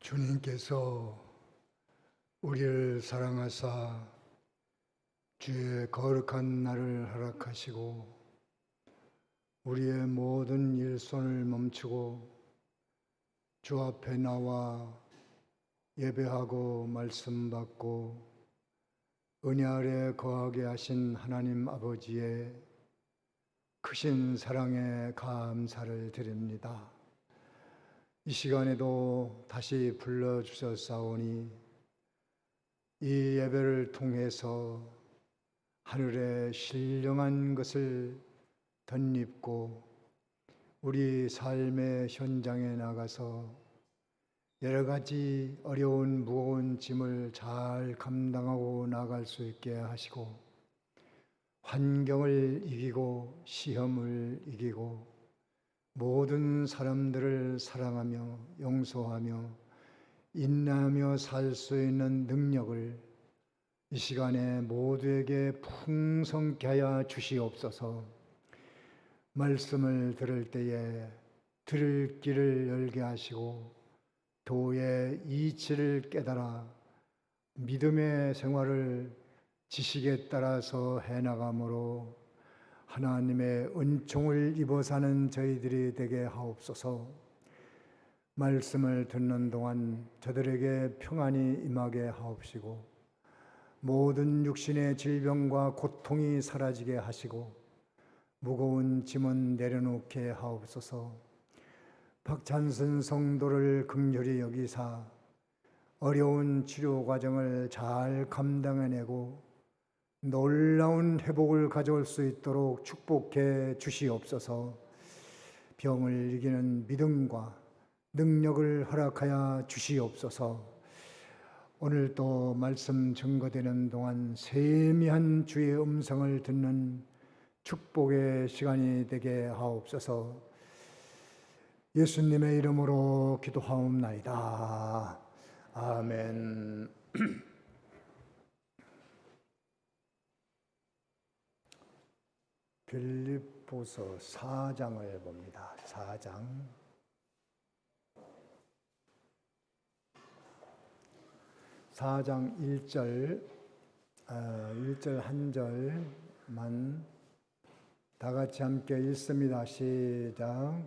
주님께서 우리를 사랑하사 주의 거룩한 날을 허락하시고 우리의 모든 일손을 멈추고 주 앞에 나와 예배하고 말씀 받고 은혜 아래 거하게 하신 하나님 아버지의 크신 사랑에 감사를 드립니다. 이 시간에도 다시 불러주셨사오니 이 예배를 통해서 하늘의 신령한 것을 덧입고 우리 삶의 현장에 나가서 여러 가지 어려운 무거운 짐을 잘 감당하고 나갈 수 있게 하시고 환경을 이기고 시험을 이기고 모든 사람들을 사랑하며 용서하며 인내하며 살 수 있는 능력을 이 시간에 모두에게 풍성케 하여 주시옵소서. 말씀을 들을 때에 들을 길을 열게 하시고 도의 이치를 깨달아 믿음의 생활을 지식에 따라서 해나감으로 하나님의 은총을 입어 사는 저희들이 되게 하옵소서. 말씀을 듣는 동안 저들에게 평안이 임하게 하옵시고 모든 육신의 질병과 고통이 사라지게 하시고 무거운 짐은 내려놓게 하옵소서. 박찬순 성도를 긍휼히 여기사 어려운 치료 과정을 잘 감당해내고 놀라운 회복을 가져올 수 있도록 축복해 주시옵소서. 병을 이기는 믿음과 능력을 허락하여 주시옵소서. 오늘 또 말씀 증거되는 동안 세미한 주의 음성을 듣는 축복의 시간이 되게 하옵소서. 예수님의 이름으로 기도하옵나이다. 아멘. 빌립보서 4장을 봅니다. 4장. 4장 1절 한 절만 다 같이 함께 읽습니다. 시작.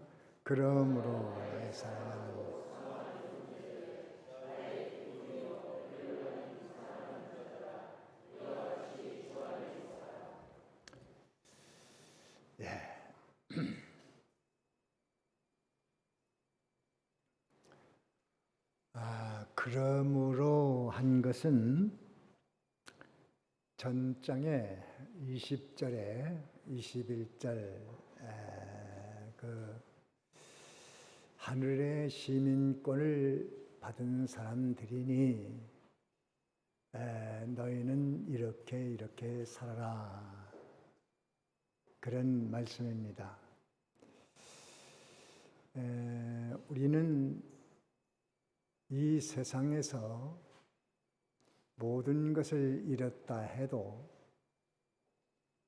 그러므로 나의 사랑하는 그러므로 한 것은 전장의 20절에 21절 하늘의 시민권을 받은 사람들이니 너희는 이렇게 살아라, 그런 말씀입니다. 우리는 이 세상에서 모든 것을 잃었다 해도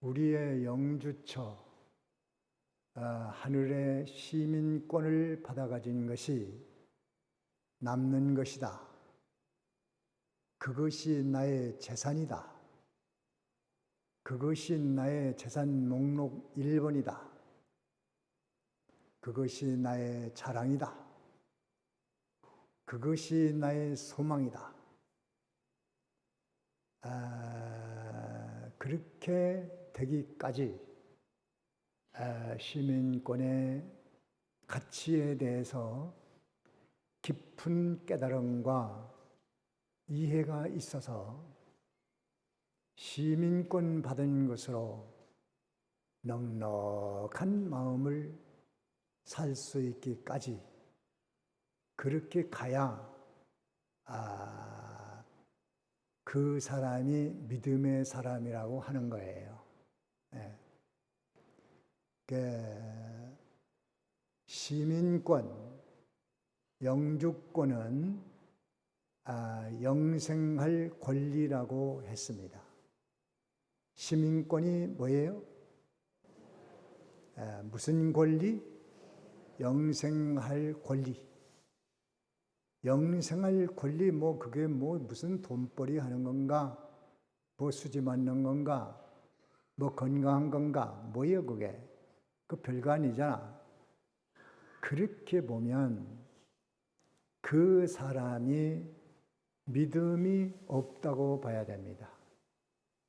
우리의 영주처 하늘의 시민권을 받아 가진 것이 남는 것이다. 그것이 나의 재산이다. 그것이 나의 재산 목록 1번이다. 그것이 나의 자랑이다. 그것이 나의 소망이다. 그렇게 되기까지 시민권의 가치에 대해서 깊은 깨달음과 이해가 있어서 시민권 받은 것으로 넉넉한 마음을 살 수 있기까지 그렇게 가야 그 사람이 믿음의 사람이라고 하는 거예요. 시민권, 영주권은 영생할 권리라고 했습니다. 시민권이 뭐예요? 무슨 권리? 영생할 권리. 영생할 권리 뭐 그게 뭐 무슨 돈벌이 하는 건가? 뭐 수지 맞는 건가? 뭐 건강한 건가? 뭐예요 그게? 그 별거 아니잖아. 그렇게 보면 그 사람이 믿음이 없다고 봐야 됩니다.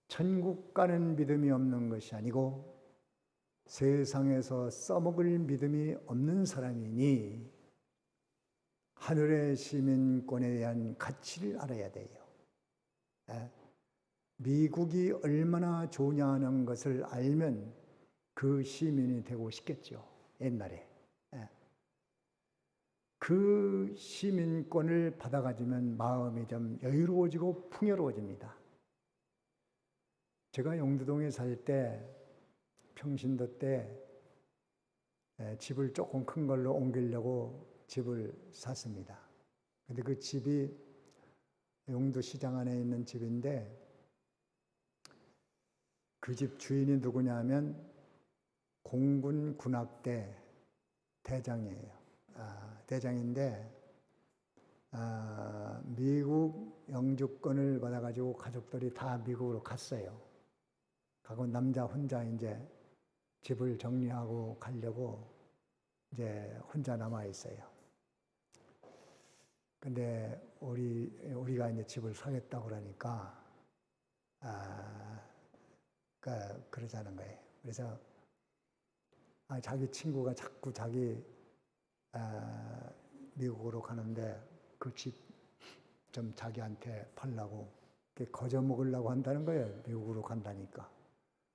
천국 가는 믿음이 없는 것이 아니고 세상에서 써먹을 믿음이 없는 사람이니 하늘의 시민권에 대한 가치를 알아야 돼요. 미국이 얼마나 좋냐 하는 것을 알면 그 시민이 되고 싶겠죠. 옛날에. 그 시민권을 받아가지면 마음이 좀 여유로워지고 풍요로워집니다. 제가 영두동에 살 때, 평신도 때 집을 조금 큰 걸로 옮기려고 집을 샀습니다. 근데 그 집이 영두시장 안에 있는 집인데 그 집 주인이 누구냐면 공군 군악대 대장이에요. 대장인데 미국 영주권을 받아가지고 가족들이 다 미국으로 갔어요. 가고 남자 혼자 이제 집을 정리하고 가려고 이제 혼자 남아 있어요. 근데 우리가 이제 집을 사겠다고 그러니까 그러자는 거예요. 그래서 자기 친구가 자꾸 자기 미국으로 가는데 그 집 좀 자기한테 팔라고 거저 먹으려고 한다는 거예요. 미국으로 간다니까.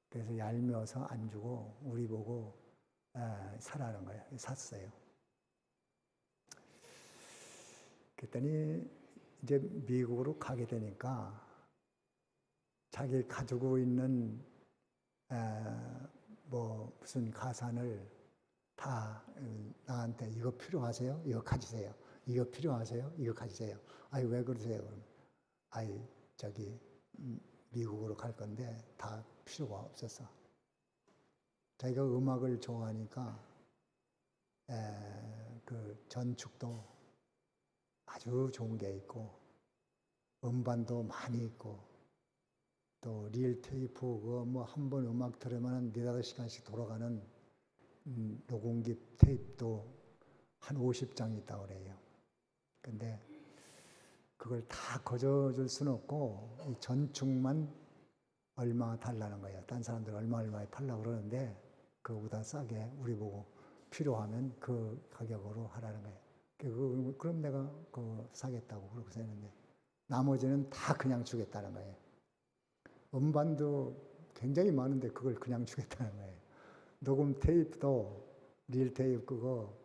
그래서 얄미워서 안 주고 우리 보고 사라는 거예요. 샀어요. 그랬더니 이제 미국으로 가게 되니까 자기 가지고 있는 뭐 무슨 가산을 다 나한테 이거 필요하세요? 이거 가지세요. 이거 필요하세요? 이거 가지세요. 아이 왜 그러세요? 그럼 저기 미국으로 갈 건데 다 필요가 없었어. 자기가 음악을 좋아하니까 그 전축도 아주 좋은 게 있고 음반도 많이 있고 또 리얼 테이프 뭐 한 번 음악 들으면 4-5시간씩 돌아가는 녹음기 테이프도 한 50장 있다고 그래요. 근데 그걸 다 거저줄 수는 없고 이 전축만 얼마 달라는 거예요. 딴 사람들 얼마에 팔려고 그러는데 그거보다 싸게 우리 보고 필요하면 그 가격으로 하라는 거예요. 그럼 내가 그거 사겠다고 그러고 했는데 나머지는 다 그냥 주겠다는 거예요. 음반도 굉장히 많은데 그걸 그냥 주겠다는 거예요. 녹음 테이프도 리얼 테이프 그거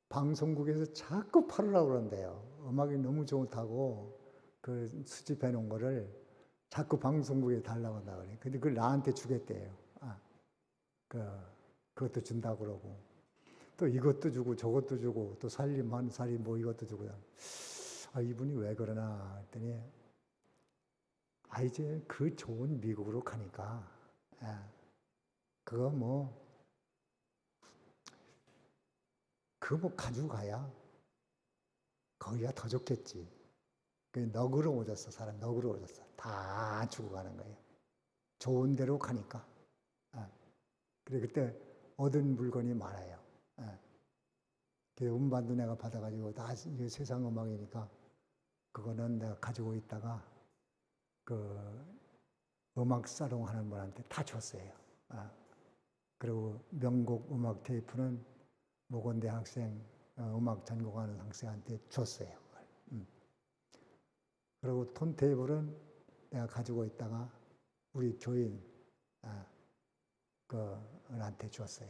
방송국에서 자꾸 팔으라고 그러는데요. 음악이 너무 좋다고 그 수집해 놓은 거를 자꾸 방송국에 달라고 한다고 그래요. 근데 그걸 나한테 주겠대요. 그것도 준다고 그러고 또 이것도 주고 저것도 주고 또 살이 뭐 이것도 주고 이분이 왜 그러나 했더니 이제 그 좋은 미국으로 가니까 그거 뭐 가지고 가야 거기가 더 좋겠지. 너그러워졌어. 사람 너그러워졌어. 다 주고 가는 거예요. 좋은 데로 가니까. 그래 그때 얻은 물건이 많아요. 음반도 내가 받아가지고 다 세상 음악이니까 그거는 내가 가지고 있다가 그 음악 사롱 하는 분한테 다 줬어요. 그리고 명곡 음악 테이프는 모건대 학생 음악 전공하는 학생한테 줬어요. 그리고 톤테이블은 내가 가지고 있다가 우리 교인 그한테 줬어요.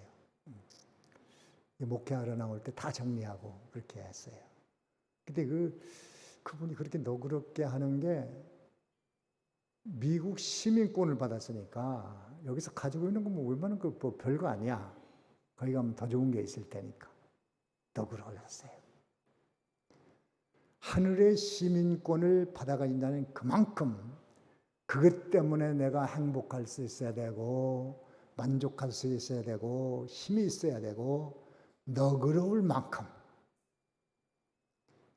목회하러 나올 때 다 정리하고 그렇게 했어요. 근데 그분이 그렇게 너그럽게 하는 게 미국 시민권을 받았으니까 여기서 가지고 있는 건 뭐 얼마나 뭐 별거 아니야. 거기 가면 더 좋은 게 있을 테니까 너그러웠어요. 하늘의 시민권을 받아가진다는 그만큼 그것 때문에 내가 행복할 수 있어야 되고 만족할 수 있어야 되고 힘이 있어야 되고 너그러울 만큼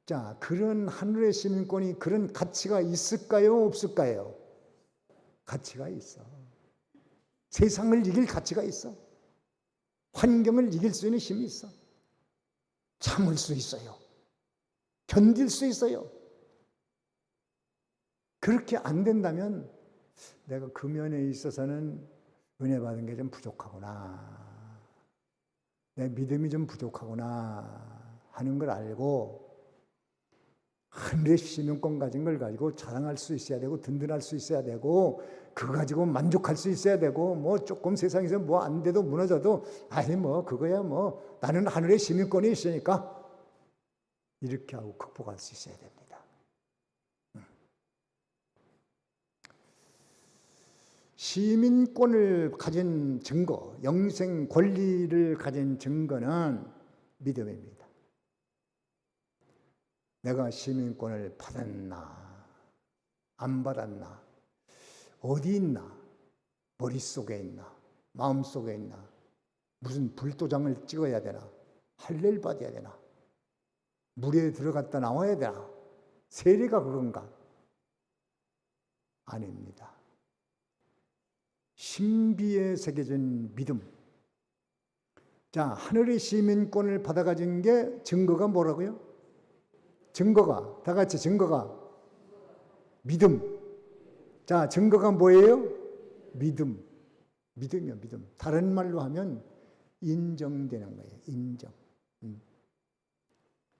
자, 그런 하늘의 시민권이 그런 가치가 있을까요? 없을까요? 가치가 있어. 세상을 이길 가치가 있어. 환경을 이길 수 있는 힘이 있어. 참을 수 있어요. 견딜 수 있어요. 그렇게 안 된다면 내가 그 면에 있어서는 은혜 받은 게 좀 부족하구나. 내 믿음이 좀 부족하구나 하는 걸 알고 하늘의 시민권 가진 걸 가지고 자랑할 수 있어야 되고 든든할 수 있어야 되고 그거 가지고 만족할 수 있어야 되고 뭐 조금 세상에서 뭐 안 돼도 무너져도 아니 뭐 그거야 뭐 나는 하늘의 시민권이 있으니까 이렇게 하고 극복할 수 있어야 됩니다. 시민권을 가진 증거, 영생 권리를 가진 증거는 믿음입니다. 내가 시민권을 받았나, 안 받았나, 어디 있나, 머릿속에 있나, 마음속에 있나, 무슨 불도장을 찍어야 되나, 할례를 받아야 되나, 물에 들어갔다 나와야 되나, 세례가 그건가? 아닙니다. 신비에 새겨진 믿음. 자, 하늘의 시민권을 받아 가진 게 증거가 뭐라고요? 증거가, 다 같이 증거가 믿음. 자, 증거가 뭐예요? 믿음. 믿음이요, 믿음. 다른 말로 하면 인정되는 거예요, 인정.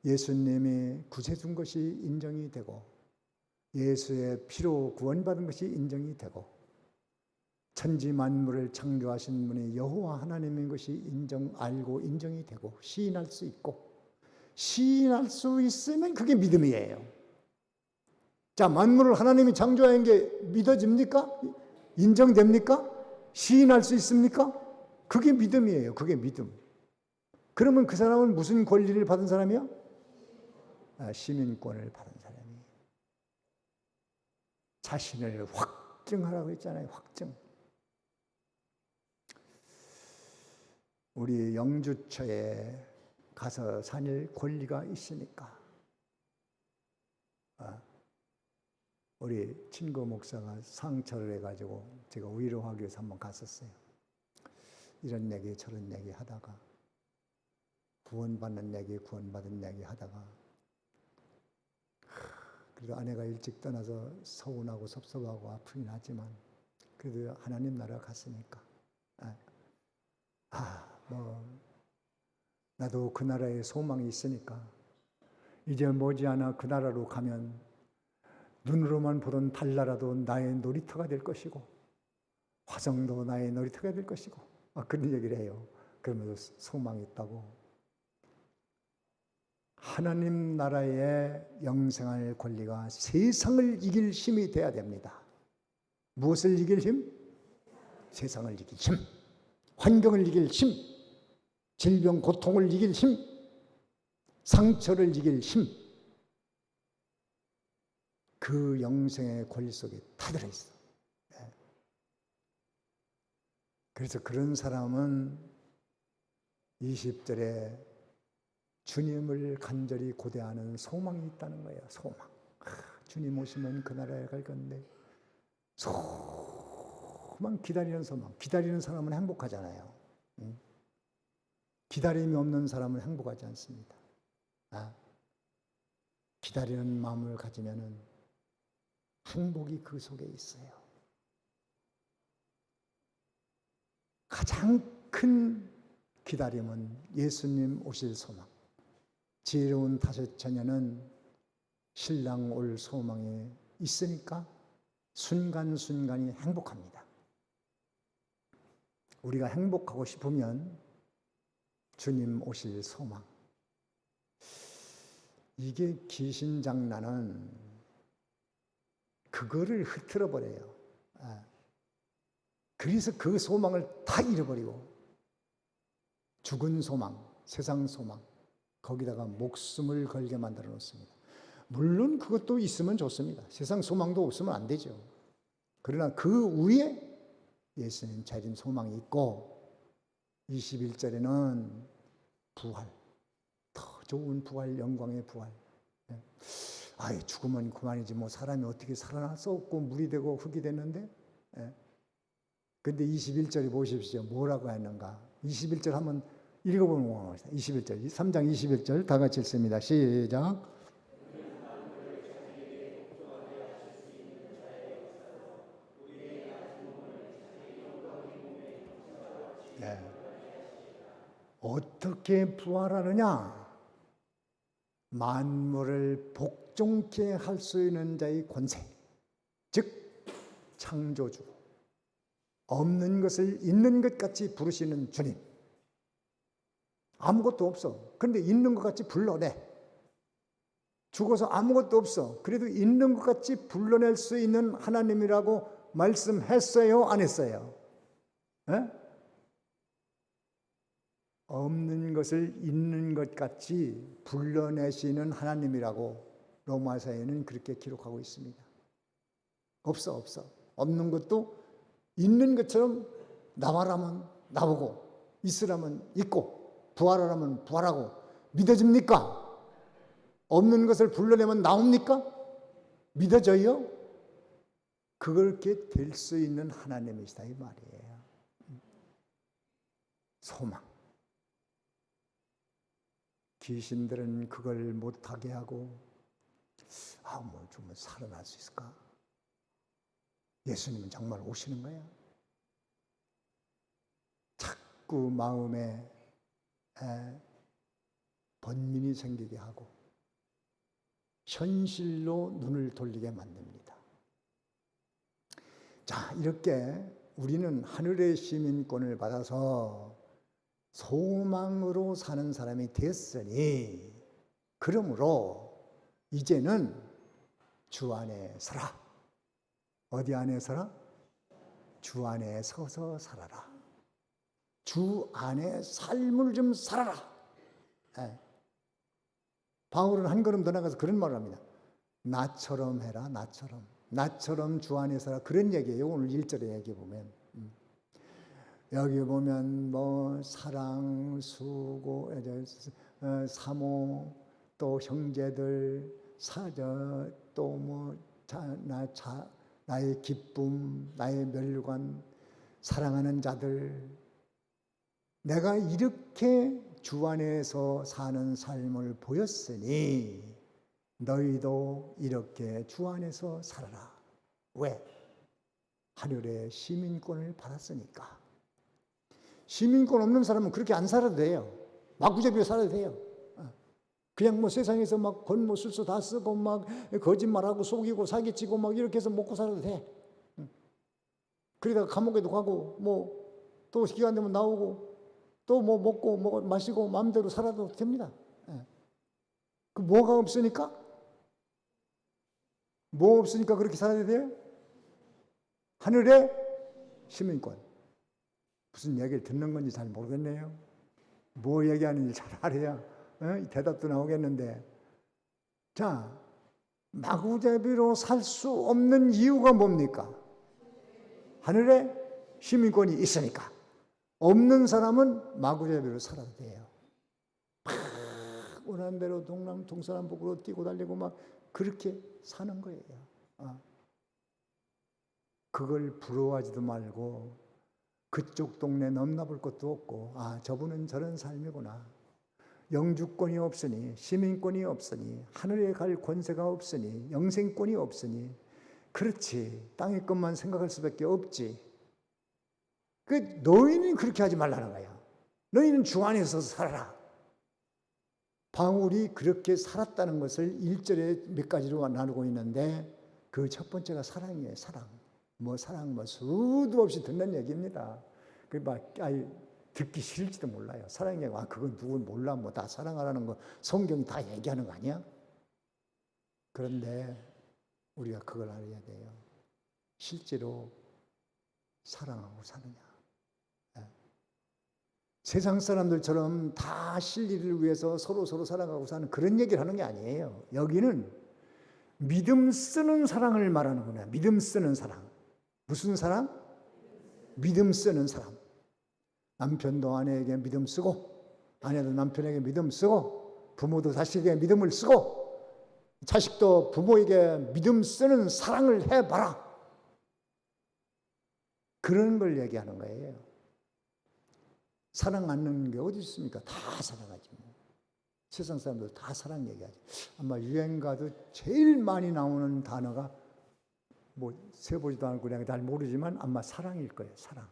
예수님이 구세준 것이 인정이 되고, 예수의 피로 구원받은 것이 인정이 되고, 천지 만물을 창조하신 분이 여호와 하나님인 것이 알고 인정이 되고, 시인할 수 있고, 시인할 수 있으면 그게 믿음이에요. 자, 만물을 하나님이 창조한 게 믿어집니까? 인정됩니까? 시인할 수 있습니까? 그게 믿음이에요. 그게 믿음. 그러면 그 사람은 무슨 권리를 받은 사람이야? 시민권을 받은 사람이. 자신을 확증하라고 했잖아요. 확증. 우리 영주처에 가서 다닐 권리가 있으니까 우리 친구 목사가 상처를 해가지고 제가 위로하기 위해서 한번 갔었어요. 이런 얘기 저런 얘기 하다가 구원받는 얘기 구원받은 얘기 하다가 그래도 아내가 일찍 떠나서 서운하고 섭섭하고 아프긴 하지만 그래도 하나님 나라 갔으니까 나도 그 나라에 소망이 있으니까 이제 머지않아 그 나라로 가면 눈으로만 보던 달나라도 나의 놀이터가 될 것이고 화성도 나의 놀이터가 될 것이고 그런 얘기를 해요. 그러면서 소망이 있다고. 하나님 나라의 영생할 권리가 세상을 이길 힘이 돼야 됩니다. 무엇을 이길 힘? 세상을 이길 힘, 환경을 이길 힘, 질병 고통을 이길 힘, 상처를 이길 힘. 그 영생의 권리 속에 다 들어있어. 그래서 그런 사람은 20절에 주님을 간절히 고대하는 소망이 있다는 거예요. 소망. 주님 오시면 그 나라에 갈 건데 소망, 기다리는 소망. 기다리는 사람은 행복하잖아요. 기다림이 없는 사람은 행복하지 않습니다. 기다리는 마음을 가지면은 행복이 그 속에 있어요. 가장 큰 기다림은 예수님 오실 소망. 지혜로운 다섯 처녀는 신랑 올 소망이 있으니까 순간순간이 행복합니다. 우리가 행복하고 싶으면 주님 오실 소망. 이게 귀신장난은 그거를 흐트러 버려요. 그래서 그 소망을 다 잃어버리고 죽은 소망, 세상 소망, 거기다가 목숨을 걸게 만들어 놓습니다. 물론 그것도 있으면 좋습니다. 세상 소망도 없으면 안 되죠. 그러나 그 위에 예수님 자신 소망이 있고 21절에는 부활, 더 좋은 부활, 영광의 부활, 아이, 죽으면 그만이지 뭐 사람이 어떻게 살아나, 썩고 물이 되고 흙이 됐는데. 근데 21절에 보십시오. 뭐라고 했는가. 21절 한번 읽어보는 거입니다. 21절, 3장 21절 다 같이 읽습니다. 시작. 네. 어떻게 부활하느냐? 만물을 복종케 할 수 있는 자의 권세, 즉 창조주, 없는 것을 있는 것 같이 부르시는 주님. 아무것도 없어. 그런데 있는 것 같이 불러내. 죽어서 아무것도 없어. 그래도 있는 것 같이 불러낼 수 있는 하나님이라고 말씀했어요? 안 했어요? 에? 없는 것을 있는 것 같이 불러내시는 하나님이라고 로마서에는 그렇게 기록하고 있습니다. 없어. 없는 것도 있는 것처럼 나와라면 나오고, 있으라면 있고, 부활하라면 부활하고. 믿어집니까? 없는 것을 불러내면 나옵니까? 믿어져요? 그렇게 될 수 있는 하나님이시다 이 말이에요. 소망. 귀신들은 그걸 못하게 하고, 뭐 좀 살아날 수 있을까? 예수님은 정말 오시는 거야? 자꾸 마음에 번민이 생기게 하고 현실로 눈을 돌리게 만듭니다. 자, 이렇게 우리는 하늘의 시민권을 받아서 소망으로 사는 사람이 됐으니, 그러므로 이제는 주 안에 서라. 어디 안에 서라? 주 안에 서서 살아라. 주 안에 삶을 좀 살아라. 바울은 한 걸음 더 나가서 그런 말을 합니다. 나처럼 해라, 나처럼. 나처럼 주 안에 서라. 그런 얘기예요. 오늘 1절에 얘기 보면. 여기 보면 뭐 사랑, 수고, 사모, 또 형제들, 또 뭐 나의 기쁨, 나의 멸관, 사랑하는 자들. 내가 이렇게 주 안에서 사는 삶을 보였으니 너희도 이렇게 주 안에서 살아라. 왜? 하늘의 시민권을 받았으니까. 시민권 없는 사람은 그렇게 안 살아도 돼요. 마구잡이로 살아도 돼요. 그냥 뭐 세상에서 막 권모술수 다 쓰고 막 거짓말하고 속이고 사기치고 막 이렇게 해서 먹고 살아도 돼. 그러다가 감옥에도 가고 뭐 또 기간 되면 나오고 또 뭐 먹고 뭐 마시고 마음대로 살아도 됩니다. 그 뭐가 없으니까? 뭐 없으니까 그렇게 살아야 돼요? 하늘의 시민권. 무슨 얘기를 듣는 건지 잘 모르겠네요. 뭐 얘기하는지 잘 알아야 대답도 나오겠는데. 자, 마구잡이로 살 수 없는 이유가 뭡니까? 하늘의 시민권이 있으니까. 없는 사람은 마구잡이로 살아도 돼요. 막 원하는 대로 동서남북으로 뛰고 달리고 막 그렇게 사는 거예요. 그걸 부러워하지도 말고 그쪽 동네 넘나볼 것도 없고, 저분은 저런 삶이구나. 영주권이 없으니, 시민권이 없으니, 하늘에 갈 권세가 없으니, 영생권이 없으니, 그렇지, 땅의 것만 생각할 수밖에 없지. 너희는 그렇게 하지 말라는 거야. 너희는 주 안에서 살아라. 바울이 그렇게 살았다는 것을 1절에 몇 가지로 나누고 있는데, 그 첫 번째가 사랑이에요. 사랑. 사랑 수도 없이 듣는 얘기입니다. 듣기 싫을지도 몰라요. 사랑이 그건 누군 몰라. 다 사랑하라는 거 성경이 다 얘기하는 거 아니야? 그런데 우리가 그걸 알아야 돼요. 실제로 사랑하고 사느냐. 세상 사람들처럼 다 실리를 위해서 서로 사랑하고 사는 그런 얘기를 하는 게 아니에요. 여기는 믿음 쓰는 사랑을 말하는구나. 믿음 쓰는 사랑. 무슨 사랑? 믿음 쓰는 사람. 남편도 아내에게 믿음 쓰고, 아내도 남편에게 믿음 쓰고, 부모도 자식에게 믿음을 쓰고, 자식도 부모에게 믿음 쓰는 사랑을 해봐라. 그런 걸 얘기하는 거예요. 사랑 않는 게 어디 있습니까? 다 사랑하지. 뭐. 세상 사람들 다 사랑 얘기하지. 아마 유행가도 제일 많이 나오는 단어가 뭐 세보지도 않고 그냥 잘 모르지만 아마 사랑일 거예요. 사랑.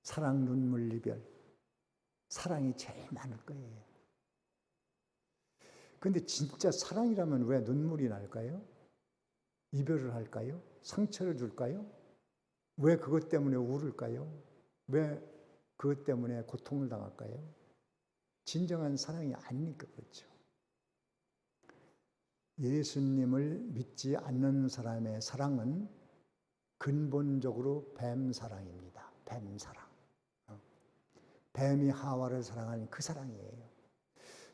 사랑, 눈물, 이별. 사랑이 제일 많을 거예요. 근데 진짜 사랑이라면 왜 눈물이 날까요? 이별을 할까요? 상처를 줄까요? 왜 그것 때문에 울을까요? 왜 그것 때문에 고통을 당할까요? 진정한 사랑이 아니니까 그렇죠. 예수님을 믿지 않는 사람의 사랑은 근본적으로 뱀 사랑입니다. 뱀 사랑. 뱀이 하와를 사랑하는 그 사랑이에요.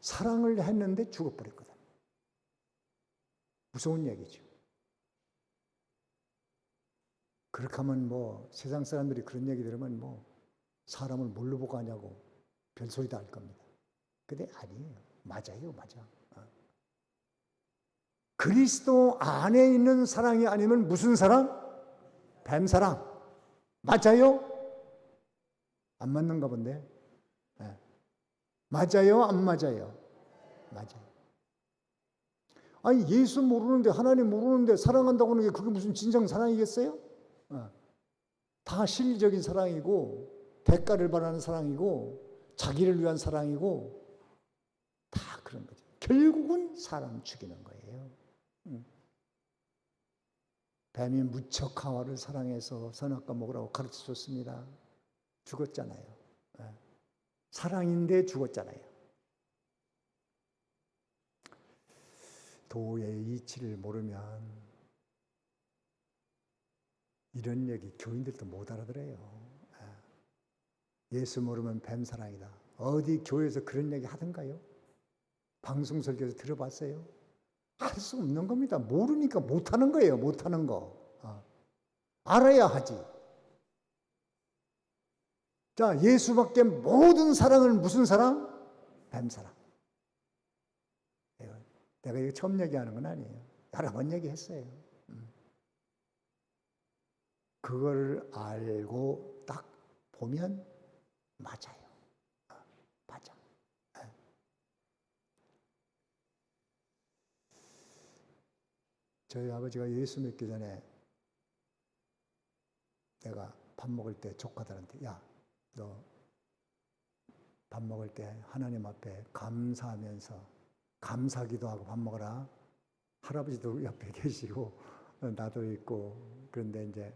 사랑을 했는데 죽어버렸거든. 무서운 얘기죠. 그렇게 하면 뭐 세상 사람들이 그런 얘기 들으면 뭐 사람을 뭘로 보고 하냐고 별소리도 할 겁니다. 근데 아니에요. 맞아요. 맞아. 그리스도 안에 있는 사랑이 아니면 무슨 사랑? 뱀 사랑. 맞아요? 안 맞는가 본데. 네. 맞아요? 안 맞아요? 맞아요. 아니 예수 모르는데 하나님 모르는데 사랑한다고 하는 게 그게 무슨 진정 사랑이겠어요? 다 실리적인 사랑이고 대가를 바라는 사랑이고 자기를 위한 사랑이고 다 그런 거죠. 결국은 사람 죽이는 거예요. 뱀이 무척 하와를 사랑해서 선악과 먹으라고 가르쳐줬습니다. 죽었잖아요. 사랑인데 죽었잖아요. 도의 이치를 모르면 이런 얘기 교인들도 못 알아들어요. 예수 모르면 뱀 사랑이다. 어디 교회에서 그런 얘기 하던가요? 방송 설교에서 들어봤어요? 할 수 없는 겁니다. 모르니까 못하는 거예요. 못하는 거. 알아야 하지. 자, 예수밖에 모든 사랑은 무슨 사랑? 뱀 사랑. 내가 이거 처음 얘기하는 건 아니에요. 여러 번 얘기했어요. 그걸 알고 딱 보면 맞아요. 맞아. 저희 아버지가 예수 믿기 전에 내가 밥 먹을 때 조카들한테 야, 너 밥 먹을 때 하나님 앞에 감사하면서 감사기도 하고 밥 먹어라. 할아버지도 옆에 계시고 나도 있고 그런데 이제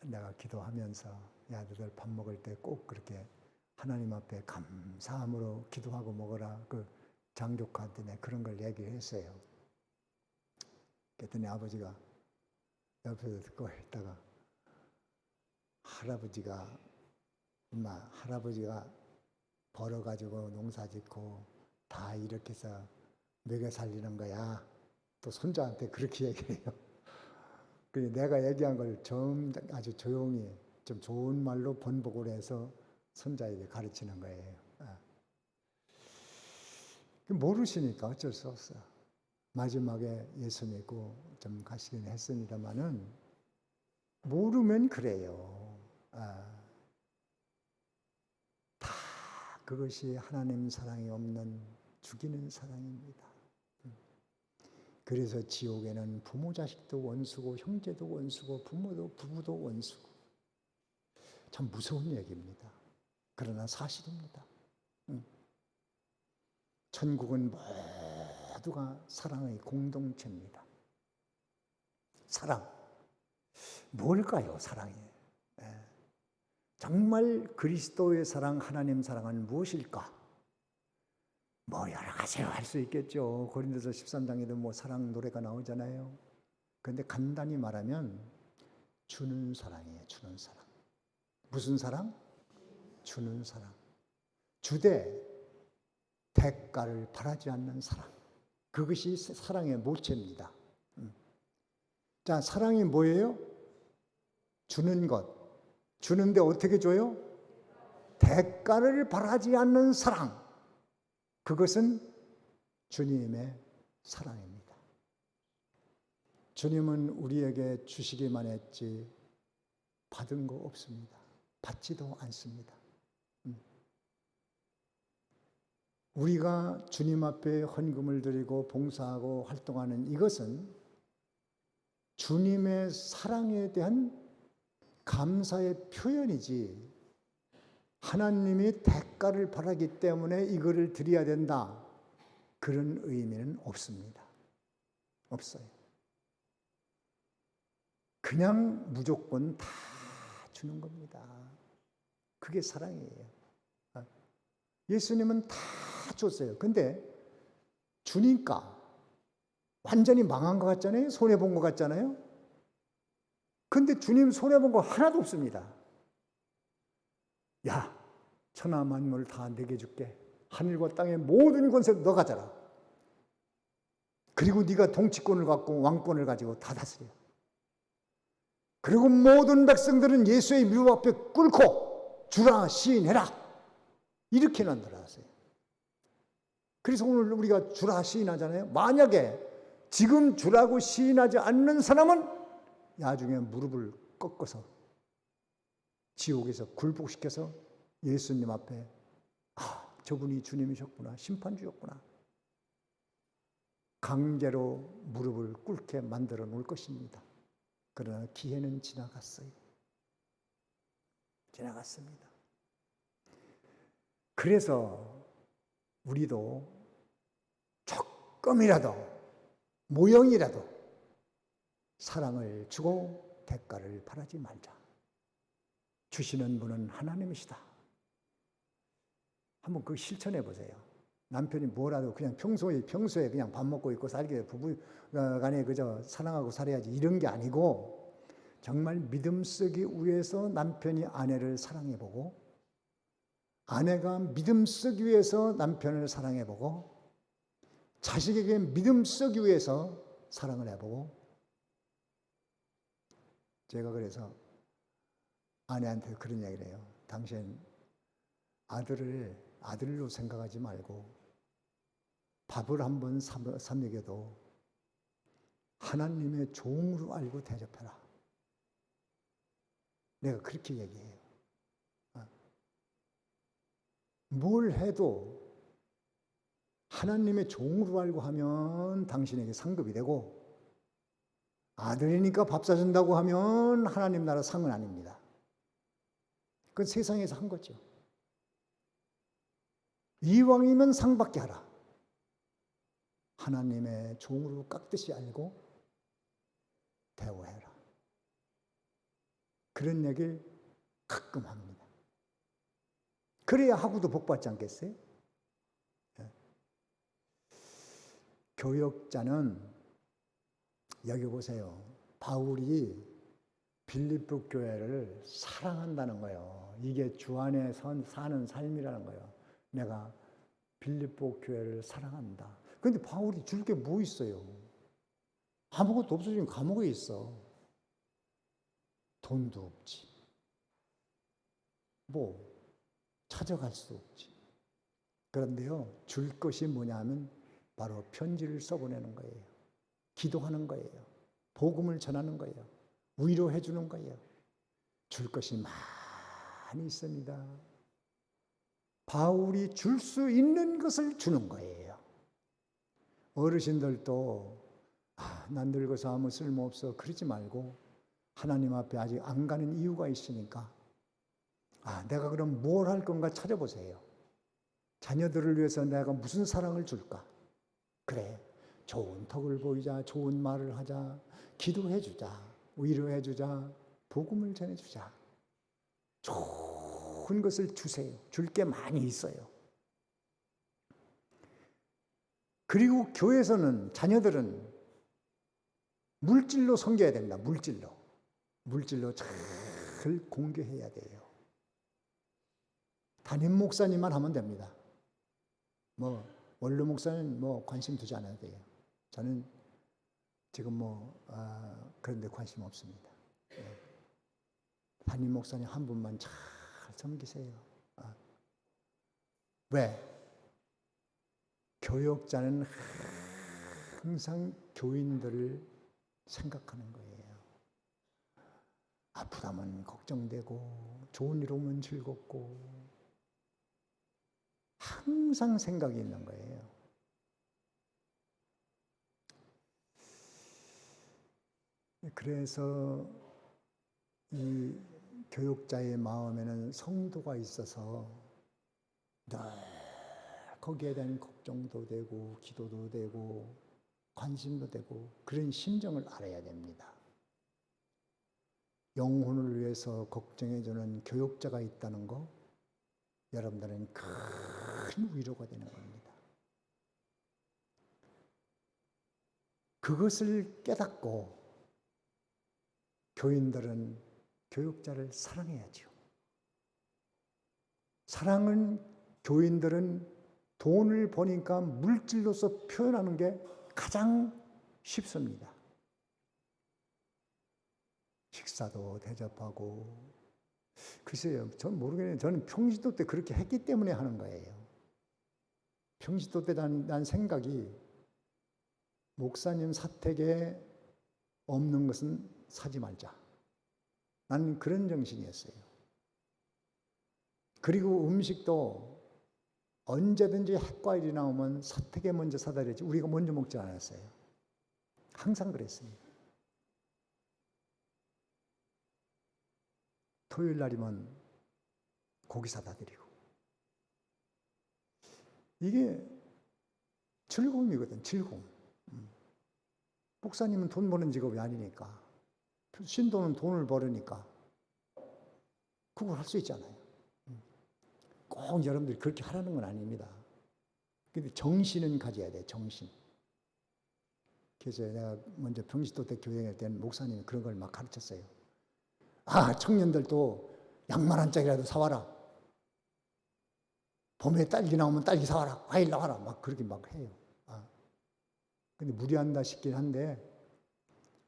내가 기도하면서 야, 너들 밥 먹을 때 꼭 그렇게 하나님 앞에 감사함으로 기도하고 먹어라. 그 장조카한테 내가 그런 걸 얘기했어요. 그랬더니 아버지가 옆에서 듣고 있다가 할아버지가 벌어가지고 농사짓고 다 이렇게 해서 먹여 살리는 거야. 또 손자한테 그렇게 얘기해요. 내가 얘기한 걸 아주 조용히 좀 좋은 말로 번복을 해서 손자에게 가르치는 거예요. 모르시니까 어쩔 수 없어. 마지막에 예수 믿고 좀 가시긴 했습니다만은 모르면 그래요. 다 그것이 하나님 사랑이 없는 죽이는 사랑입니다. 그래서 지옥에는 부모 자식도 원수고 형제도 원수고 부부도 원수고 참 무서운 얘기입니다. 그러나 사실입니다. 천국은 모두가 사랑의 공동체입니다. 사랑. 뭘까요, 사랑이? 정말 그리스도의 사랑, 하나님 사랑은 무엇일까? 뭐 여러 가지로 할 수 있겠죠. 고린도서 13장에도 뭐 사랑 노래가 나오잖아요. 그런데 간단히 말하면 주는 사랑이에요. 주는 사랑. 무슨 사랑? 주는 사랑. 주되 대가를 바라지 않는 사랑. 그것이 사랑의 모체입니다. 자, 사랑이 뭐예요? 주는 것. 주는데 어떻게 줘요? 대가를 바라지 않는 사랑. 그것은 주님의 사랑입니다. 주님은 우리에게 주시기만 했지 받은 거 없습니다. 받지도 않습니다. 우리가 주님 앞에 헌금을 드리고 봉사하고 활동하는 이것은 주님의 사랑에 대한 감사의 표현이지, 하나님이 대가를 바라기 때문에 이거를 드려야 된다, 그런 의미는 없습니다. 없어요. 그냥 무조건 다 주는 겁니다. 그게 사랑이에요. 예수님은 다 줬어요. 근데 주니까 완전히 망한 것 같잖아요. 손해본 것 같잖아요. 근데 주님 손해본 거 하나도 없습니다. 야, 천하 만물 다 내게 줄게. 하늘과 땅의 모든 권세 너 가져라. 그리고 네가 통치권을 갖고 왕권을 가지고 다 다스려. 그리고 모든 백성들은 예수의 묘 앞에 꿇고 주라 시인해라. 이렇게 만들어놨어요. 그래서 오늘 우리가 주라 시인하잖아요. 만약에 지금 주라고 시인하지 않는 사람은 나중에 무릎을 꺾어서 지옥에서 굴복시켜서 예수님 앞에 저분이 주님이셨구나, 심판주였구나, 강제로 무릎을 꿇게 만들어 놓을 것입니다. 그러나 기회는 지나갔어요. 지나갔습니다. 그래서 우리도 조금이라도, 모형이라도 사랑을 주고 대가를 바라지 말자. 주시는 분은 하나님이시다. 한번 그 실천해 보세요. 남편이 뭐라도 그냥 평소에 그냥 밥 먹고 있고 살게, 부부 간에 그저 사랑하고 살아야지 이런 게 아니고, 정말 믿음 쓰기 위해서 남편이 아내를 사랑해 보고, 아내가 믿음 쓰기 위해서 남편을 사랑해 보고, 자식에게 믿음 쓰기 위해서 사랑을 해보고. 제가 그래서 아내한테 그런 이야기를 해요. 당신 아들로 생각하지 말고 밥을 한번 사 먹여도 하나님의 종으로 알고 대접해라. 내가 그렇게 얘기해요. 뭘 해도 하나님의 종으로 알고 하면 당신에게 상급이 되고, 아들이니까 밥 사준다고 하면 하나님 나라 상은 아닙니다. 그건 세상에서 한 거죠. 이왕이면 상받게 하라. 하나님의 종으로 깍듯이 알고 대우해라. 그런 얘기를 가끔 합니다. 그래야 하고도 복받지 않겠어요? 교역자는, 여기 보세요. 바울이 빌립보 교회를 사랑한다는 거예요. 이게 주 안에 사는 삶이라는 거예요. 내가 빌립보 교회를 사랑한다. 그런데 바울이 줄 게 뭐 있어요? 아무것도 없어. 지금 감옥에 있어. 돈도 없지. 찾아갈 수 없지. 그런데요, 줄 것이 뭐냐 하면 바로 편지를 써보내는 거예요. 기도하는 거예요. 복음을 전하는 거예요. 위로해 주는 거예요. 줄 것이 많이 있습니다. 바울이 줄 수 있는 것을 주는 거예요. 어르신들도 난 늙어서 아무 쓸모없어 그러지 말고, 하나님 앞에 아직 안 가는 이유가 있으니까 내가 그럼 뭘 할 건가 찾아보세요. 자녀들을 위해서 내가 무슨 사랑을 줄까? 그래, 좋은 덕을 보이자, 좋은 말을 하자, 기도해 주자, 위로해 주자, 복음을 전해 주자. 좋은 것을 주세요. 줄 게 많이 있어요. 그리고 교회에서는, 자녀들은 물질로 섬겨야 된다. 물질로 잘 공개해야 돼요. 담임 목사님만 하면 됩니다. 원로 목사는 관심 두지 않아도 돼요. 저는 지금 그런 데 관심 없습니다. 담임 목사님 한 분만 잘 섬기세요. 왜? 교역자는 항상 교인들을 생각하는 거예요. 아프다면 걱정되고 좋은 일 오면 즐겁고 항상 생각이 있는 거예요. 그래서 이 교역자의 마음에는 성도가 있어서 늘 거기에 대한 걱정도 되고 기도도 되고 관심도 되고 그런 심정을 알아야 됩니다. 영혼을 위해서 걱정해주는 교역자가 있다는 거 여러분들은 큰 위로가 되는 겁니다. 그것을 깨닫고 교인들은 교역자를 사랑해야죠. 사랑은 교인들은 돈을 버니까 물질로서 표현하는 게 가장 쉽습니다. 식사도 대접하고 글쎄요, 전 모르겠네요. 저는 평시도 때 그렇게 했기 때문에 하는 거예요. 평시도 때 난 생각이 목사님 사택에 없는 것은 사지 말자. 나는 그런 정신이었어요. 그리고 음식도 언제든지 핵과일이 나오면 사택에 먼저 사다 드리지 우리가 먼저 먹지 않았어요. 항상 그랬습니다. 토요일 날이면 고기 사다 드리고. 이게 즐거움이거든, 즐거움. 목사님은 돈 버는 직업이 아니니까. 신도는 돈을 벌으니까. 그걸 할 수 있잖아요. 꼭 여러분들이 그렇게 하라는 건 아닙니다. 근데 정신은 가져야 돼, 정신. 그래서 내가 먼저 평시도 때 교회 다닐 때는 목사님이 그런 걸 막 가르쳤어요. 아, 청년들도 양말 한 짝이라도 사와라. 봄에 딸기 나오면 딸기 사와라. 과일 나와라. 막 그렇게 막 해요. 근데 무리한다 싶긴 한데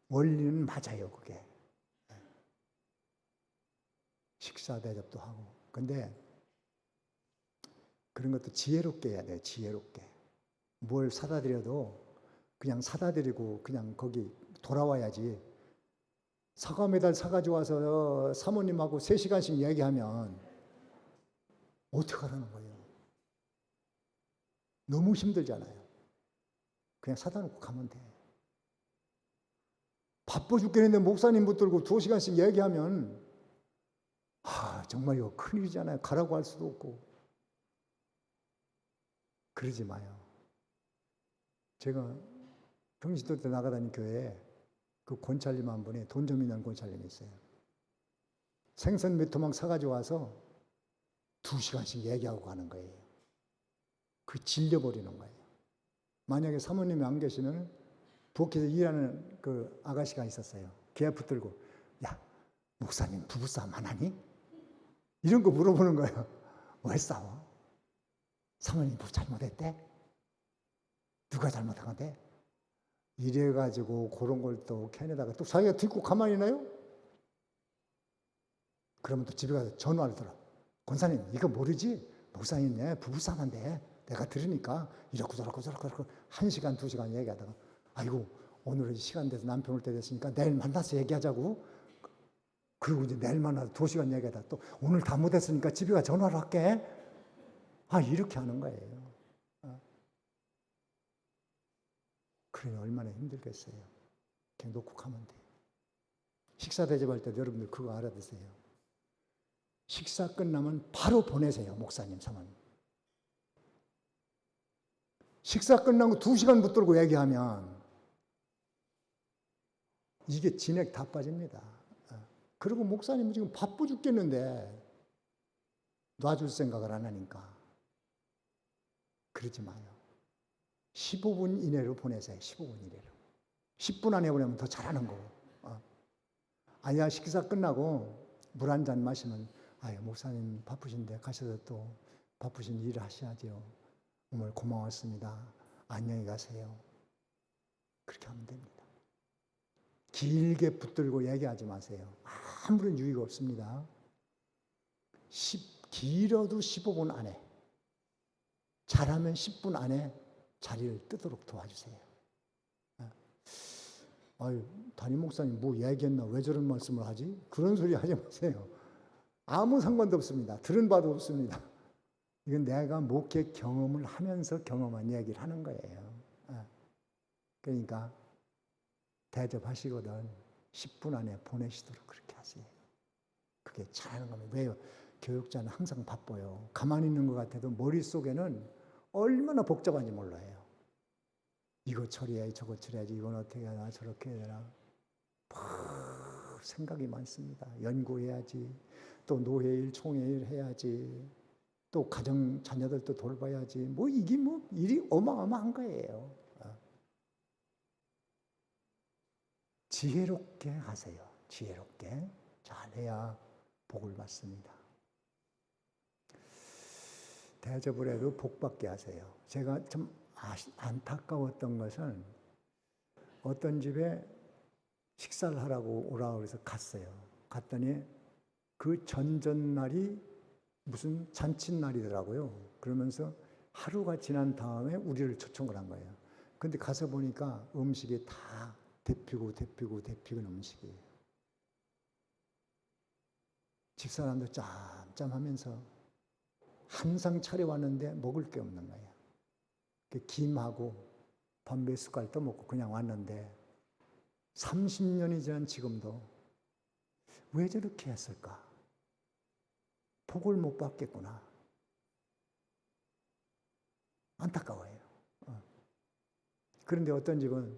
원리는 맞아요, 그게. 식사 대접도 하고. 근데 그런 것도 지혜롭게 해야 돼요, 지혜롭게. 뭘 사다 드려도 그냥 사다 드리고 그냥 거기 돌아와야지. 사과 메달 사가지고 와서 사모님하고 3시간씩 얘기하면 어떡하라는 거예요? 너무 힘들잖아요. 그냥 사다 놓고 가면 돼. 바빠 죽겠는데 목사님 붙들고 2시간씩 얘기하면 정말 이거 큰일이잖아요. 가라고 할 수도 없고. 그러지 마요. 제가 평시도 때 나가다니는 교회에 그 권찰님 한 분이 돈 좀 있는 권찰님이 있어요. 생선 몇 토막 사가지고 와서 2시간씩 얘기하고 가는 거예요. 그 질려버리는 거예요. 만약에 사모님이 안 계시면 부엌에서 일하는 그 아가씨가 있었어요. 걔 붙들고 야, 목사님 부부싸움 안 하니? 이런 거 물어보는 거예요. 왜 싸워? 사모님 뭐 잘못했대? 누가 잘못한 건데? 이래가지고 그런 걸 또 캔에다가 또 자기가 듣고 가만히 있나요? 그러면 또 집에 가서 전화를 들어. 권사님 이거 모르지? 목사님 부부싸움 한대. 내가 들으니까 이렇고 저렇고 1시간 2시간 얘기하다가 아이고 오늘은 시간 돼서 남편 올 때 됐으니까 내일 만나서 얘기하자고. 그리고 이제 내일 만나서 2시간 얘기하다가 또 오늘 다 못했으니까 집에 가서 전화를 할게. 이렇게 하는 거예요. 그래 얼마나 힘들겠어요. 그냥 놓고 가면 돼. 식사 대접할 때도 여러분들 그거 알아두세요. 식사 끝나면 바로 보내세요. 목사님, 사모님. 식사 끝나고 2시간 붙들고 얘기하면 이게 진액 다 빠집니다. 그리고 목사님은 지금 바빠 죽겠는데 놔줄 생각을 안 하니까 그러지 마요. 15분 이내로 보내세요. 15분 이내로. 10분 안에 보내면 더 잘하는 거고. 아니야 식사 끝나고 물 한 잔 마시면 목사님 바쁘신데 가셔서 또 바쁘신 일을 하셔야죠. 오늘 고마웠습니다. 안녕히 가세요. 그렇게 하면 됩니다. 길게 붙들고 얘기하지 마세요. 아무런 유의가 없습니다. 길어도 15분 안에, 잘하면 10분 안에 자리를 뜨도록 도와주세요. 아유, 담임 목사님 뭐 얘기했나? 왜 저런 말씀을 하지? 그런 소리 하지 마세요. 아무 상관도 없습니다. 들은 바도 없습니다. 이건 내가 목회 경험을 하면서 경험한 이야기를 하는 거예요. 그러니까 대접하시거든 10분 안에 보내시도록 그렇게 하세요. 그게 잘하는 겁니다. 왜요? 교육자는 항상 바빠요. 가만히 있는 것 같아도 머릿속에는 얼마나 복잡한지 몰라요. 이거 처리해야지, 저거 처리해야지, 이건 어떻게 해야 되나, 저렇게 해야 되나. 생각이 많습니다. 연구해야지, 또 노회일, 총회일 해야지, 또 가정 자녀들도 돌봐야지. 뭐 이게 뭐 일이 어마어마한 거예요. 지혜롭게 하세요. 지혜롭게 잘해야 복을 받습니다. 대접을 해도 복 받게 하세요. 제가 좀 안타까웠던 것은 어떤 집에 식사를 하라고 오라고 해서 갔어요. 갔더니 그 전전날이 무슨 잔칫날이더라고요. 그러면서 하루가 지난 다음에 우리를 초청을 한 거예요. 근데 가서 보니까 음식이 다 데피고 음식이에요. 집사람도 짬짬하면서 한 상 차려왔는데 먹을 게 없는 거예요. 김하고 밥 몇 숟갈 떠먹고 그냥 왔는데 30년이 지난 지금도 왜 저렇게 했을까? 복을 못 받겠구나. 안타까워요. 그런데 어떤 집은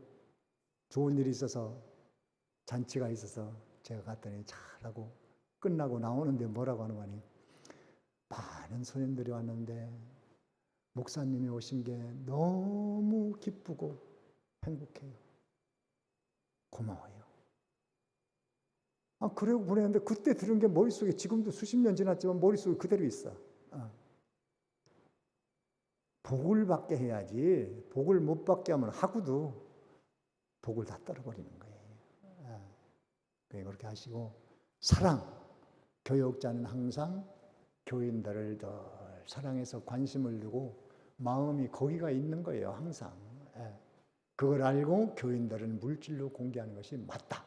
좋은 일이 있어서 잔치가 있어서 제가 갔더니 잘하고 끝나고 나오는데 뭐라고 하는 거니? 많은 손님들이 왔는데 목사님이 오신 게 너무 기쁘고 행복해요. 고마워요. 그러고 보냈는데 그때 들은 게 머릿속에 지금도 수십 년 지났지만 머릿속에 그대로 있어. 복을 받게 해야지. 복을 못 받게 하면 하고도 복을 다 떨어버리는 거예요. 그렇게 하시고 사랑. 교육자는 항상 교인들을 더 사랑해서 관심을 두고 마음이 거기가 있는 거예요. 항상. 그걸 알고 교인들은 물질로 공개하는 것이 맞다.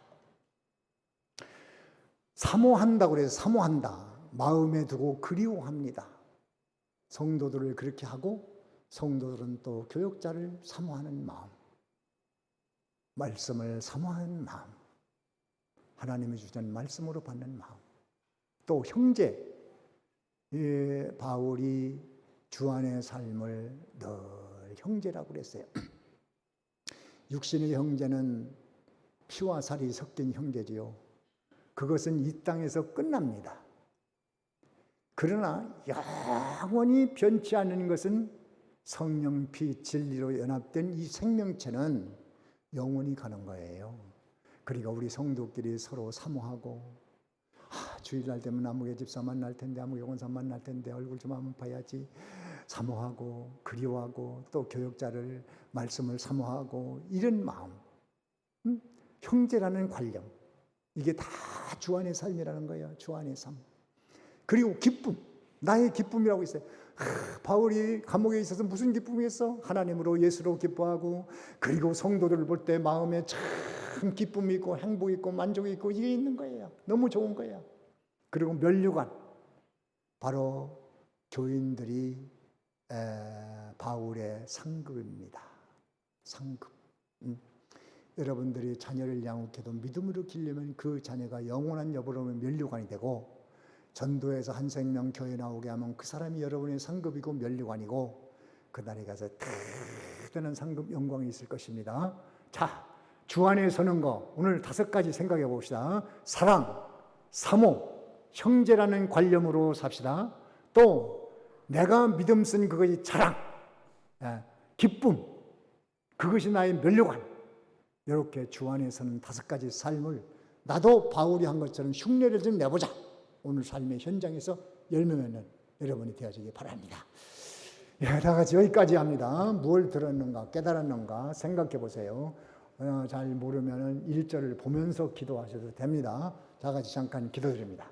사모한다고 해서 사모한다. 마음에 두고 그리워합니다. 성도들을 그렇게 하고 성도들은 또 교육자를 사모하는 마음, 말씀을 사모하는 마음, 하나님이 주신 말씀으로 받는 마음, 또 형제, 바울이 주 안의 삶을 늘 형제라고 그랬어요. 육신의 형제는 피와 살이 섞인 형제지요. 그것은 이 땅에서 끝납니다. 그러나 영원히 변치 않는 것은 성령, 피, 진리로 연합된 이 생명체는 영원히 가는 거예요. 그러니까 우리 성도끼리 서로 사모하고 주일날 되면 아무개 집사 만날 텐데 아무개 원사 만날 텐데 얼굴 좀 한번 봐야지 사모하고 그리워하고 또 교육자를 말씀을 사모하고 이런 마음, 형제라는 관념, 이게 다 주 안의 삶이라는 거예요. 주 안의 삶. 그리고 기쁨, 나의 기쁨이라고 있어요. 바울이 감옥에 있어서 무슨 기쁨이었어? 하나님으로 예수로 기뻐하고 그리고 성도들을 볼 때 마음에 참 기쁨이 있고 행복이 있고 만족이 있고 이게 있는 거예요. 너무 좋은 거예요. 그리고 면류관, 바로 교인들이 바울의 상급입니다. 상급. 여러분들이 자녀를 양육해도 믿음으로 기르면 그 자녀가 영원한 여부로 면류관이 되고 전도에서 한 생명 교회 나오게 하면 그 사람이 여러분의 상급이고 면류관이고 그날에 가서 대단한 상급 영광이 있을 것입니다. 자, 주 안에 서는 거 오늘 5가지 생각해 봅시다. 사랑, 사모, 형제라는 관념으로 삽시다. 또 내가 믿음 쓴 그것이 자랑, 기쁨, 그것이 나의 면류관. 이렇게 주 안에서는 5가지 삶을 나도 바울이 한 것처럼 흉내를 좀 내보자. 오늘 삶의 현장에서 열매맺는 여러분이 되어지기 바랍니다. 다 같이 여기까지 합니다. 뭘 들었는가 깨달았는가 생각해 보세요. 잘 모르면 1절을 보면서 기도하셔도 됩니다. 다 같이 잠깐 기도드립니다.